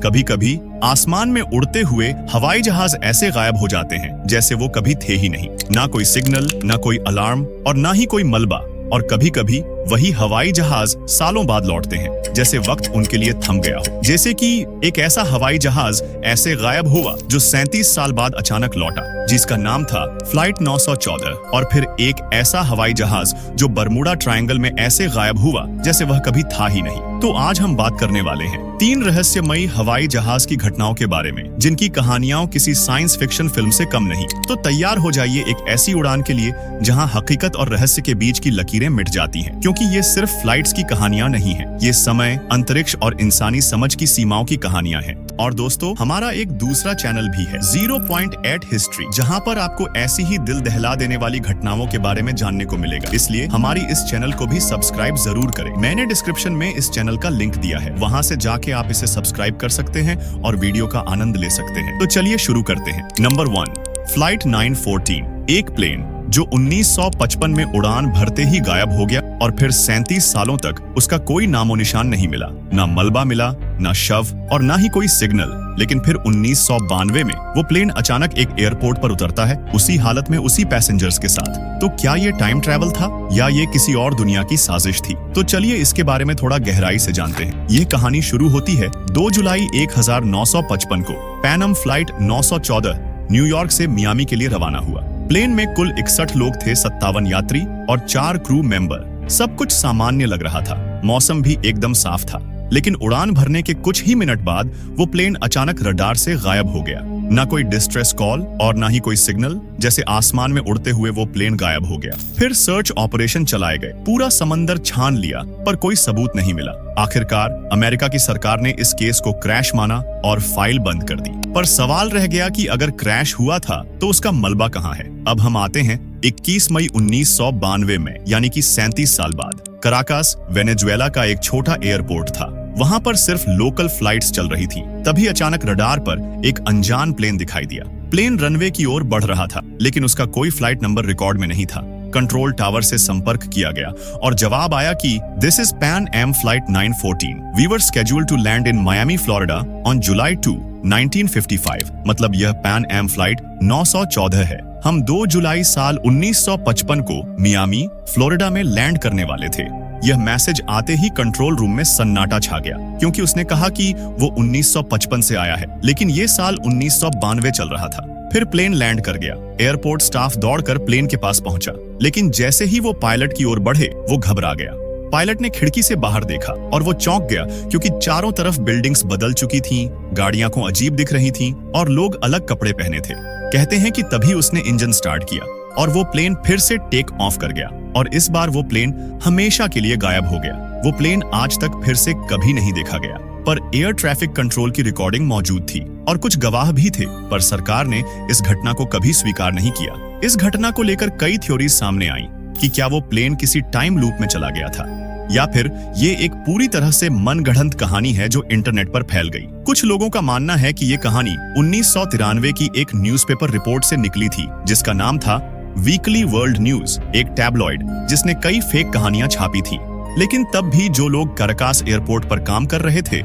कभी कभी आसमान में उड़ते हुए हवाई जहाज ऐसे गायब हो जाते हैं जैसे वो कभी थे ही नहीं। ना कोई सिग्नल, ना कोई अलार्म और ना ही कोई मलबा। और कभी कभी वही हवाई जहाज सालों बाद लौटते हैं, जैसे वक्त उनके लिए थम गया हो। जैसे कि एक ऐसा हवाई जहाज ऐसे गायब हुआ जो 37 साल बाद अचानक लौटा, जिसका नाम था फ्लाइट 914। और फिर एक ऐसा हवाई जहाज जो बरमूडा ट्रायंगल में ऐसे गायब हुआ जैसे वह कभी था ही नहीं। तो आज हम बात करने वाले हैं 3 रहस्यमयी हवाई जहाज की घटनाओं के बारे में, जिनकी कहानियां किसी साइंस फिक्शन फिल्म से कम नहीं। तो तैयार हो जाइए एक ऐसी उड़ान के लिए जहां हकीकत और रहस्य के बीच की लकीरें मिट जाती हैं, क्योंकि ये सिर्फ फ्लाइट्स की कहानियां नहीं हैं, ये समय, अंतरिक्ष और इंसानी समझ की सीमाओं की कहानियां हैं। और दोस्तों, हमारा एक दूसरा चैनल भी है 0.8 हिस्ट्री, जहां पर आपको ऐसी ही दिल दहला देने वाली घटनाओं के बारे में जानने को मिलेगा। इसलिए हमारी इस चैनल को भी सब्सक्राइब जरूर करें। मैंने डिस्क्रिप्शन में इस चैनल का लिंक दिया है, वहां से जाके आप इसे सब्सक्राइब कर सकते हैं और वीडियो का आनंद ले सकते हैं। तो चलिए शुरू करते हैं। Number 1, flight 914। एक प्लेन जो 1955 में उड़ान भरते ही गायब हो गया और फिर 37 सालों तक उसका कोई नामो निशान नहीं मिला। ना मलबा मिला, ना शव और ना ही कोई सिग्नल। लेकिन फिर 1992 में वो प्लेन अचानक एक एयरपोर्ट पर उतरता है, उसी हालत में, उसी पैसेंजर्स के साथ। तो क्या ये टाइम ट्रैवल था या ये किसी और दुनिया की साजिश थी? तो चलिए इसके बारे में थोड़ा गहराई से जानते हैं। ये कहानी शुरू होती है 2 जुलाई 1955 को। पैनम फ्लाइट 914 न्यूयॉर्क से मियामी के लिए रवाना हुआ। प्लेन में कुल 61 लोग थे, 57 यात्री और 4 क्रू मेंबर। सब कुछ सामान्य लग रहा था, मौसम भी एकदम साफ था। लेकिन उड़ान भरने के कुछ ही मिनट बाद वो प्लेन अचानक रडार से गायब हो गया। ना कोई डिस्ट्रेस कॉल और ना ही कोई सिग्नल, जैसे आसमान में उड़ते हुए वो प्लेन गायब हो गया। फिर सर्च ऑपरेशन चलाए गए, पूरा समंदर छान लिया, पर कोई सबूत नहीं मिला। आखिरकार अमेरिका की सरकार ने इस केस को क्रैश माना और फाइल बंद कर दी। पर सवाल रह गया कि अगर क्रैश हुआ था तो उसका मलबा कहाँ है? अब हम आते हैं 21 मई 1992 में, यानी कि 37 साल बाद। कराकास, वेनेजुएला का एक छोटा एयरपोर्ट था। वहां पर सिर्फ लोकल फ्लाइट्स चल रही थी। तभी अचानक रडार पर एक अनजान प्लेन दिखाई दिया। प्लेन रनवे की ओर बढ़ रहा था, लेकिन उसका कोई फ्लाइट नंबर रिकॉर्ड में नहीं था। कंट्रोल टावर से संपर्क किया गया और जवाब आया कि this is Pan Am flight 914। We were scheduled to land in Miami, Florida on July 2, 1955। मतलब यह पैन एम फ्लाइट 914 है। हम 2 जुलाई साल 1955 को मियामी, फ्लोरिडा में लैंड करने वाले थे। यह मैसेज आते ही कंट्रोल रूम में सन्नाटा छा गया, क्योंकि उसने कहा कि वो 1955 से आया है, लेकिन ये साल 1992 चल रहा था। फिर प्लेन लैंड कर गया। एयरपोर्ट स्टाफ दौड़कर प्लेन के पास पहुंचा, लेकिन जैसे ही वो पायलट की ओर बढ़े, वो घबरा गया। पायलट ने खिड़की से बाहर देखा और वो चौंक गया, क्योंकि चारों तरफ बिल्डिंग्स बदल चुकी थीं, गाड़ियां को अजीब दिख रही थीं और लोग अलग कपड़े पहने थे। कहते हैं कि तभी उसने इंजन स्टार्ट किया और वो प्लेन फिर से टेक ऑफ कर गया। और इस बार वो प्लेन हमेशा के लिए गायब हो गया। वो प्लेन आज तक फिर से कभी नहीं देखा गया। पर एयर ट्रैफिक कंट्रोल की रिकॉर्डिंग मौजूद थी और कुछ गवाह भी थे, पर सरकार ने इस घटना को कभी स्वीकार नहीं किया। इस घटना को लेकर कई थ्योरीज सामने आई कि क्या वो प्लेन किसी टाइम लूप में चला गया था, या फिर ये एक पूरी तरह से मनगढ़ंत कहानी है जो इंटरनेट पर फैल गई। कुछ लोगों का मानना है कि ये कहानी 1993 की एक न्यूज़पेपर रिपोर्ट से निकली थी, जिसका नाम था वीकली वर्ल्ड न्यूज, एक टैबलॉइड जिसने कई फेक कहानियां छापी थी। लेकिन तब भी जो लोग कराकास एयरपोर्ट पर काम कर रहे थे,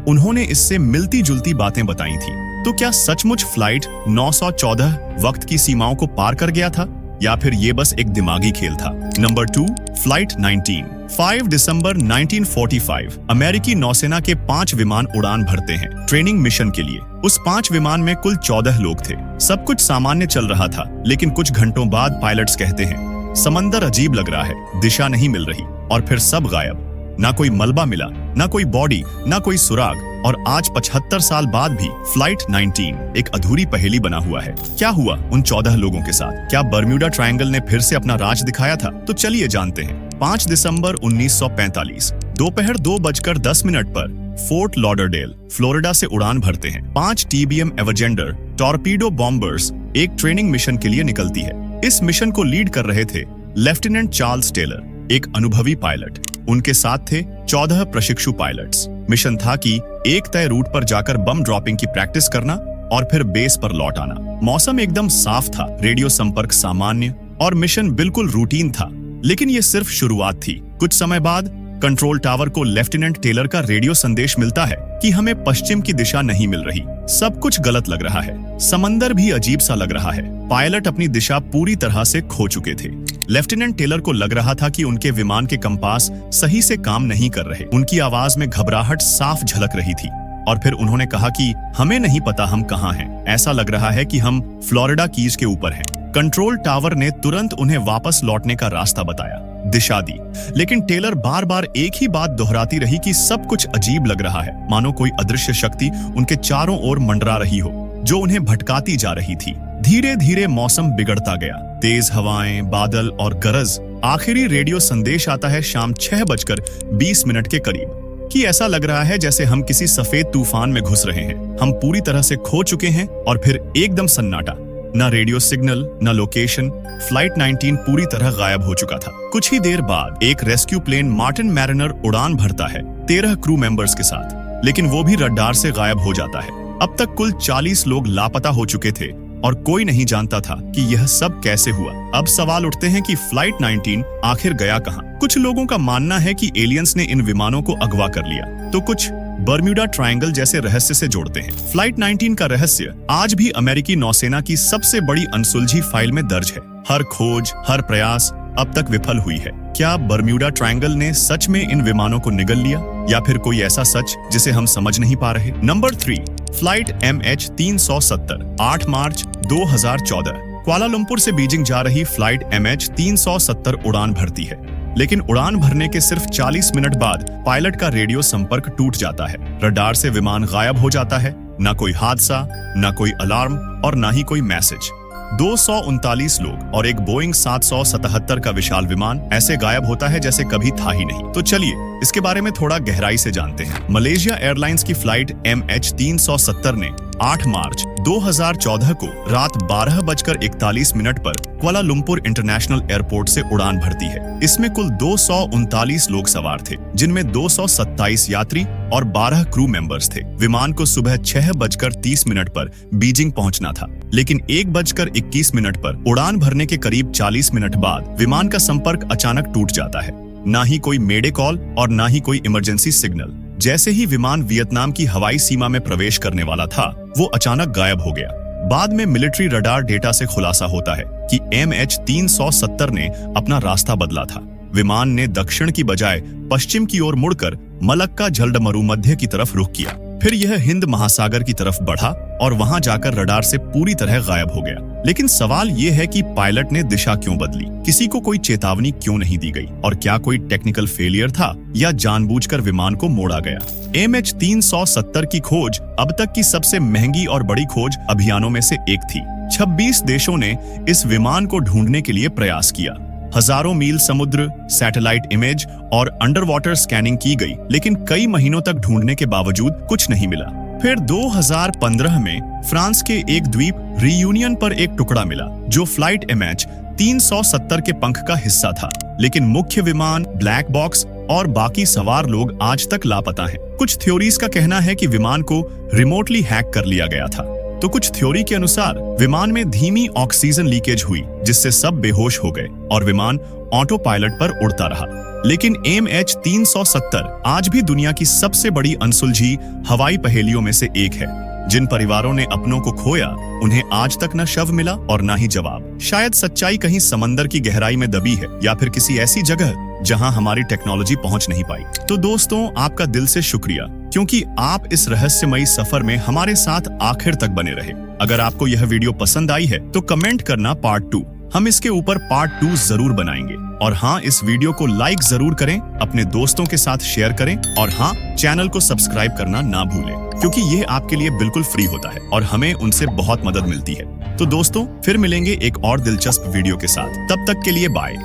उन्होंने इससे मिलती जुलती बातें बताई थी। तो क्या सचमुच फ्लाइट 914 वक्त की सीमाओं को पार कर गया था, या फिर ये बस एक दिमागी खेल था? Number 2, flight 19। 5 दिसंबर 1945 अमेरिकी नौसेना के 5 विमान उड़ान भरते हैं ट्रेनिंग मिशन के लिए। उस 5 विमान में कुल 14 लोग थे। सब कुछ सामान्य चल रहा था, लेकिन कुछ घंटों बाद पायलट्स कहते हैं समंदर अजीब लग रहा है, दिशा नहीं मिल रही, और फिर सब गायब। ना कोई मलबा मिला, ना कोई बॉडी, ना कोई सुराग। और आज 75 साल बाद भी फ्लाइट 19 एक अधूरी पहेली बना हुआ है। क्या हुआ उन 14 लोगों के साथ? क्या बर्म्यूडा ट्रायंगल ने फिर से अपना राज दिखाया था? तो चलिए जानते हैं। 5 दिसंबर 1945 दोपहर 2:10 पर फोर्ट लॉडरडेल, फ्लोरिडा से उड़ान भरते हैं 5 TBM एवेंजर टॉर्पीडो बॉम्बर्स एक ट्रेनिंग मिशन के लिए निकलती है। इस मिशन को लीड कर रहे थे लेफ्टिनेंट चार्ल्स टेलर, एक अनुभवी पायलट। उनके साथ थे 14 प्रशिक्षु पायलट्स। मिशन था कि एक तय रूट पर जाकर बम ड्रॉपिंग की प्रैक्टिस करना और फिर बेस पर लौट आना। मौसम एकदम साफ था, रेडियो संपर्क सामान्य और मिशन बिल्कुल रूटीन था। लेकिन ये सिर्फ शुरुआत थी। कुछ समय बाद कंट्रोल टावर को लेफ्टिनेंट टेलर का रेडियो संदेश मिलता है कि हमें पश्चिम की दिशा नहीं मिल रही। सब कुछ गलत लग रहा है। समंदर भी अजीब सा लग रहा है। पायलट अपनी दिशा पूरी तरह से खो चुके थे। लेफ्टिनेंट टेलर को लग रहा था कि उनके विमान के कंपास सही से काम नहीं कर रहे। उनकी आवाज में घबराहट साफ झलक रही थी और फिर उन्होंने कहा कि हमें नहीं पता हम कहाँ हैं। ऐसा लग रहा है कि हम फ्लोरिडा कीज के ऊपर हैं। कंट्रोल टावर ने तुरंत उन्हें वापस लौटने का रास्ता बताया, दिशा दी, लेकिन टेलर बार बार एक ही बात दोहराती रही कि सब कुछ अजीब लग रहा है, मानो कोई अदृश्य शक्ति उनके चारों ओर मंडरा रही हो, जो उन्हें भटकाती जा रही थी। धीरे धीरे मौसम बिगड़ता गया। तेज हवाएं, बादल और गरज। आखिरी रेडियो संदेश आता है शाम 6:20 के करीब कि ऐसा लग रहा है जैसे हम किसी सफेद तूफान में घुस रहे हैं। हम पूरी तरह से खो चुके हैं। और फिर एकदम सन्नाटा। न रेडियो सिग्नल, न लोकेशन। फ्लाइट 19 पूरी तरह गायब हो चुका था। कुछ ही देर बाद एक रेस्क्यू प्लेन मार्टिन मैरिनर उड़ान भरता है 13 क्रू मेंबर्स के साथ, लेकिन वो भी रडार से गायब हो जाता है। अब तक कुल 40 लोग लापता हो चुके थे और कोई नहीं जानता था कि यह सब कैसे हुआ। अब सवाल उठते हैं कि फ्लाइट 19 आखिर गया कहां? कुछ लोगों का मानना है कि एलियंस ने इन विमानों को अगवा कर लिया, तो कुछ बर्म्यूडा ट्रायंगल जैसे रहस्य से जोड़ते हैं। फ्लाइट 19 का रहस्य आज भी अमेरिकी नौसेना की सबसे बड़ी अनसुलझी फाइल में दर्ज है। हर खोज, हर प्रयास अब तक विफल हुई है। क्या बर्म्यूडा ट्रायंगल ने सच में इन विमानों को निगल लिया, या फिर कोई ऐसा सच जिसे हम समझ नहीं पा रहे? नंबर 3, फ्लाइट MH370, 8 मार्च 2014। कुआलालंपुर से बीजिंग जा रही फ्लाइट MH370 उड़ान भरती है, लेकिन उड़ान भरने के सिर्फ 40 मिनट बाद पायलट का रेडियो संपर्क टूट जाता है। रडार से विमान गायब हो जाता है। न कोई हादसा, न कोई अलार्म और न ही कोई मैसेज। 239 लोग और एक बोइंग 777 का विशाल विमान ऐसे गायब होता है जैसे कभी था ही नहीं। तो चलिए इसके बारे में थोड़ा गहराई से जानते हैं। मलेशिया एयरलाइंस की फ्लाइट MH370 ने 8 मार्च 2014 को रात 12:41 पर कुआलालंपुर इंटरनेशनल एयरपोर्ट से उड़ान भरती है। इसमें कुल 239 लोग सवार थे, जिनमें 227 यात्री और 12 क्रू मेंबर्स थे। विमान को सुबह 6:30 पर बीजिंग पहुंचना था, लेकिन 1:21 पर उड़ान भरने के करीब 40 मिनट बाद विमान का संपर्क अचानक टूट जाता है। ना ही कोई मेडे कॉल और ना ही कोई इमरजेंसी सिग्नल। जैसे ही विमान वियतनाम की हवाई सीमा में प्रवेश करने वाला था, वो अचानक गायब हो गया। बाद में मिलिट्री रडार डेटा से खुलासा होता है कि MH370 ने अपना रास्ता बदला था। विमान ने दक्षिण की बजाय पश्चिम की ओर मुड़कर मलक्का झलडमरू मध्य की तरफ रुख किया। फिर यह हिंद महासागर की तरफ बढ़ा और वहां जाकर रडार से पूरी तरह गायब हो गया। लेकिन सवाल यह है कि पायलट ने दिशा क्यों बदली? किसी को कोई चेतावनी क्यों नहीं दी गई? और क्या कोई टेक्निकल फेलियर था या जानबूझकर विमान को मोड़ा गया? MH370 की खोज अब तक की सबसे महंगी और बड़ी खोज अभियानों में से एक थी। 26 देशों ने इस विमान को ढूंढने के लिए प्रयास किया। हजारों मील समुद्र, सैटेलाइट इमेज और अंडर वाटर स्कैनिंग की गई, लेकिन कई महीनों तक ढूंढने के बावजूद कुछ नहीं मिला। फिर 2015 में फ्रांस के एक द्वीप रियूनियन पर एक टुकड़ा मिला, जो फ्लाइट MH370 के पंख का हिस्सा था। लेकिन मुख्य विमान, ब्लैक बॉक्स और बाकी सवार लोग आज तक लापता हैं। कुछ थ्योरीज का कहना है कि विमान को रिमोटली हैक कर लिया गया था, तो कुछ थ्योरी के अनुसार विमान में धीमी ऑक्सीजन लीकेज हुई, जिससे सब बेहोश हो गए और विमान ऑटो पायलट पर उड़ता रहा। लेकिन MH370 आज भी दुनिया की सबसे बड़ी अनसुलझी हवाई पहेलियों में से एक है। जिन परिवारों ने अपनों को खोया, उन्हें आज तक न शव मिला और न ही जवाब। शायद सच्चाई कहीं समंदर की गहराई में दबी है, या फिर किसी ऐसी जगह जहां हमारी टेक्नोलॉजी पहुंच नहीं पाई। तो दोस्तों, आपका दिल से शुक्रिया, क्योंकि आप इस रहस्यमयी सफर में हमारे साथ आखिर तक बने रहे। अगर आपको यह वीडियो पसंद आई है तो कमेंट करना पार्ट 2। हम इसके ऊपर पार्ट 2 जरूर बनाएंगे। और हाँ, इस वीडियो को लाइक जरूर करें, अपने दोस्तों के साथ शेयर करें, और हाँ, चैनल को सब्सक्राइब करना ना भूलें, क्योंकि यह आपके लिए बिल्कुल फ्री होता है और हमें उनसे बहुत मदद मिलती है। तो दोस्तों, फिर मिलेंगे एक और दिलचस्प वीडियो के साथ। तब तक के लिए बाय।